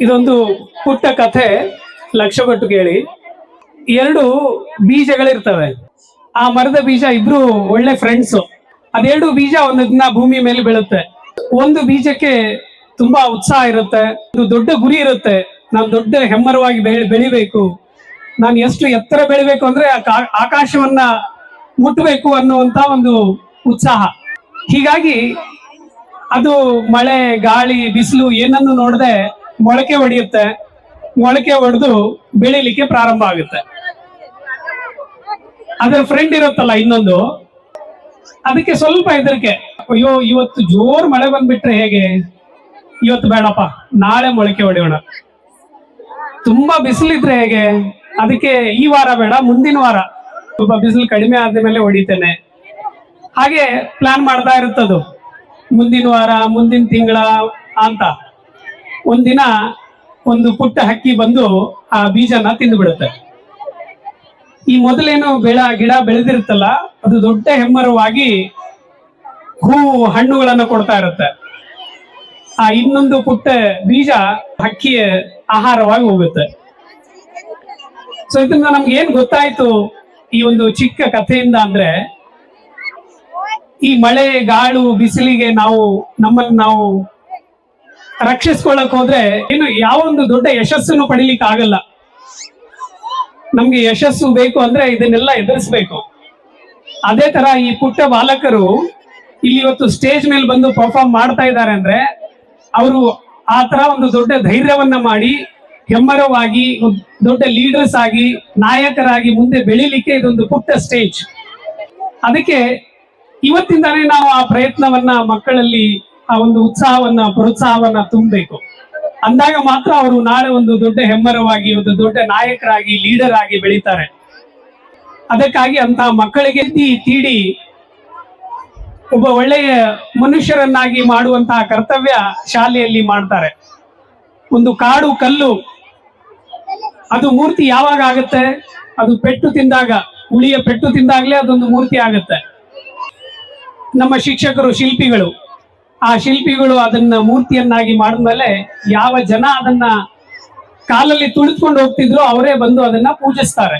ಇದೊಂದು ಪುಟ್ಟ ಕಥೆ, ಲಕ್ಷ್ಯ ಕೊಟ್ಟು ಕೇಳಿ. ಎರಡು ಬೀಜಗಳಿರ್ತವೆ. ಆ ಮರದ ಬೀಜ ಇಬ್ರು ಒಳ್ಳೆ ಫ್ರೆಂಡ್ಸ್. ಅದೆರಡು ಬೀಜ ಒಂದು ದಿನ ಭೂಮಿ ಮೇಲೆ ಬೀಳುತ್ತೆ. ಒಂದು ಬೀಜಕ್ಕೆ ತುಂಬಾ ಉತ್ಸಾಹ ಇರುತ್ತೆ, ಒಂದು ದೊಡ್ಡ ಗುರಿ ಇರುತ್ತೆ. ನಾನು ದೊಡ್ಡ ಹೆಮ್ಮರವಾಗಿ ಬೆಳಿಬೇಕು, ನಾನು ಎಷ್ಟು ಎತ್ತರ ಬೆಳಿಬೇಕು ಅಂದ್ರೆ ಆಕಾಶವನ್ನ ಮುಟ್ಟಬೇಕು ಅನ್ನುವಂತ ಒಂದು ಉತ್ಸಾಹ. ಹೀಗಾಗಿ ಅದು ಮಳೆ, ಗಾಳಿ, ಬಿಸಿಲು ಏನನ್ನು ನೋಡದೆ ಮೊಳಕೆ ಹೊಡೆಯುತ್ತೆ. ಮೊಳಕೆ ಹೊಡೆದು ಬೆಳಿಲಿಕ್ಕೆ ಪ್ರಾರಂಭ ಆಗುತ್ತೆ. ಅದರ ಫ್ರೆಂಡ್ ಇರುತ್ತಲ್ಲ ಇನ್ನೊಂದು, ಅದಕ್ಕೆ ಸ್ವಲ್ಪ ಹೆದರಿಕೆ. ಅಯ್ಯೋ, ಇವತ್ತು ಜೋರ್ ಮಳೆ ಬಂದ್ಬಿಟ್ರೆ ಹೇಗೆ, ಇವತ್ತು ಬೇಡಪ್ಪ, ನಾಳೆ ಮೊಳಕೆ ಹೊಡೆಯೋಣ. ತುಂಬಾ ಬಿಸಿಲಿದ್ರೆ ಹೇಗೆ, ಅದಕ್ಕೆ ಈ ವಾರ ಬೇಡ, ಮುಂದಿನ ವಾರ ಸ್ವಲ್ಪ ಬಿಸಿಲು ಕಡಿಮೆ ಆದ ಮೇಲೆ ಹೊಡಿತೇನೆ. ಹಾಗೆ ಪ್ಲಾನ್ ಮಾಡ್ತಾ ಇರುತ್ತದು, ಮುಂದಿನ ವಾರ, ಮುಂದಿನ ತಿಂಗಳ ಅಂತ. ಒಂದಿನ ಒಂದು ಪುಟ್ಟ ಹಕ್ಕಿ ಬಂದು ಆ ಬೀಜನ ತಿಂದು ಬಿಡುತ್ತೆ. ಈ ಮೊದಲೇನು ಗಿಡ ಬೆಳೆದಿರುತ್ತಲ್ಲ, ಅದು ದೊಡ್ಡ ಹೆಮ್ಮರವಾಗಿ ಹೂವು, ಹಣ್ಣುಗಳನ್ನು ಕೊಡ್ತಾ ಇರುತ್ತೆ. ಆ ಇನ್ನೊಂದು ಪುಟ್ಟ ಬೀಜ ಹಕ್ಕಿಯ ಆಹಾರವಾಗಿ ಹೋಗುತ್ತೆ. ಸೊ ಇದನ್ನ ನಮ್ಗೆ ಏನ್ ಗೊತ್ತಾಯ್ತು ಈ ಒಂದು ಚಿಕ್ಕ ಕಥೆಯಿಂದ ಅಂದ್ರೆ, ಈ ಮಳೆ, ಗಾಳು, ಬಿಸಿಲಿಗೆ ನಮ್ಮನ್ನು ನಾವು ರಕ್ಷಿಸ್ಕೊಳ್ಳಕ್ ಹೋದ್ರೆ ಏನು ಯಾವ ಒಂದು ದೊಡ್ಡ ಯಶಸ್ಸನ್ನು ಪಡಿಲಿಕ್ಕೆ ಆಗಲ್ಲ. ನಮ್ಗೆ ಯಶಸ್ಸು ಬೇಕು ಅಂದ್ರೆ ಇದನ್ನೆಲ್ಲ ಎದುರಿಸ್ಬೇಕು. ಅದೇ ತರ ಈ ಪುಟ್ಟ ಬಾಲಕರು ಇಲ್ಲಿ ಇವತ್ತು ಸ್ಟೇಜ್ ಮೇಲೆ ಬಂದು ಪರ್ಫಾರ್ಮ್ ಮಾಡ್ತಾ ಇದ್ದಾರೆ ಅಂದ್ರೆ, ಅವರು ಆ ತರ ಒಂದು ದೊಡ್ಡ ಧೈರ್ಯವನ್ನ ಮಾಡಿ ಹೆಮ್ಮರವಾಗಿ ದೊಡ್ಡ ಲೀಡರ್ಸ್ ಆಗಿ, ನಾಯಕರಾಗಿ ಮುಂದೆ ಬೆಳಿಲಿಕ್ಕೆ ಇದೊಂದು ಪುಟ್ಟ ಸ್ಟೇಜ್. ಅದಕ್ಕೆ ಇವತ್ತಿಂದಾನೇ ನಾವು ಆ ಪ್ರಯತ್ನವನ್ನ ಮಕ್ಕಳಲ್ಲಿ ಆ ಒಂದು ಉತ್ಸಾಹವನ್ನ, ಪ್ರೋತ್ಸಾಹವನ್ನ ತುಂಬಬೇಕು. ಅಂದಾಗ ಮಾತ್ರ ಅವರು ನಾಳೆ ಒಂದು ದೊಡ್ಡ ಹೆಮ್ಮರವಾಗಿ, ಒಂದು ದೊಡ್ಡ ನಾಯಕರಾಗಿ, ಲೀಡರ್ ಆಗಿ ಬೆಳೀತಾರೆ. ಅದಕ್ಕಾಗಿ ಅಂತ ಮಕ್ಕಳಿಗೆ ತೀಡಿ ಒಬ್ಬ ಒಳ್ಳೆಯ ಮನುಷ್ಯರನ್ನಾಗಿ ಮಾಡುವಂತಹ ಕರ್ತವ್ಯ ಶಾಲೆಯಲ್ಲಿ ಮಾಡ್ತಾರೆ. ಒಂದು ಕಾಡು ಕಲ್ಲು, ಅದು ಮೂರ್ತಿ ಯಾವಾಗ ಆಗುತ್ತೆ, ಅದು ಪೆಟ್ಟು ತಿಂದಾಗ, ಉಳಿಯ ಪೆಟ್ಟು ತಿಂದಾಗ್ಲೇ ಅದೊಂದು ಮೂರ್ತಿ ಆಗುತ್ತೆ. ನಮ್ಮ ಶಿಕ್ಷಕರು ಶಿಲ್ಪಿಗಳು, ಆ ಶಿಲ್ಪಿಗಳು ಅದನ್ನ ಮೂರ್ತಿಯನ್ನಾಗಿ ಮಾಡಿದ್ಮೇಲೆ ಯಾವ ಜನ ಅದನ್ನ ಕಾಲಲ್ಲಿ ತುಳಿದುಕೊಂಡು ಹೋಗ್ತಿದ್ರು ಅವರೇ ಬಂದು ಅದನ್ನ ಪೂಜಿಸ್ತಾರೆ.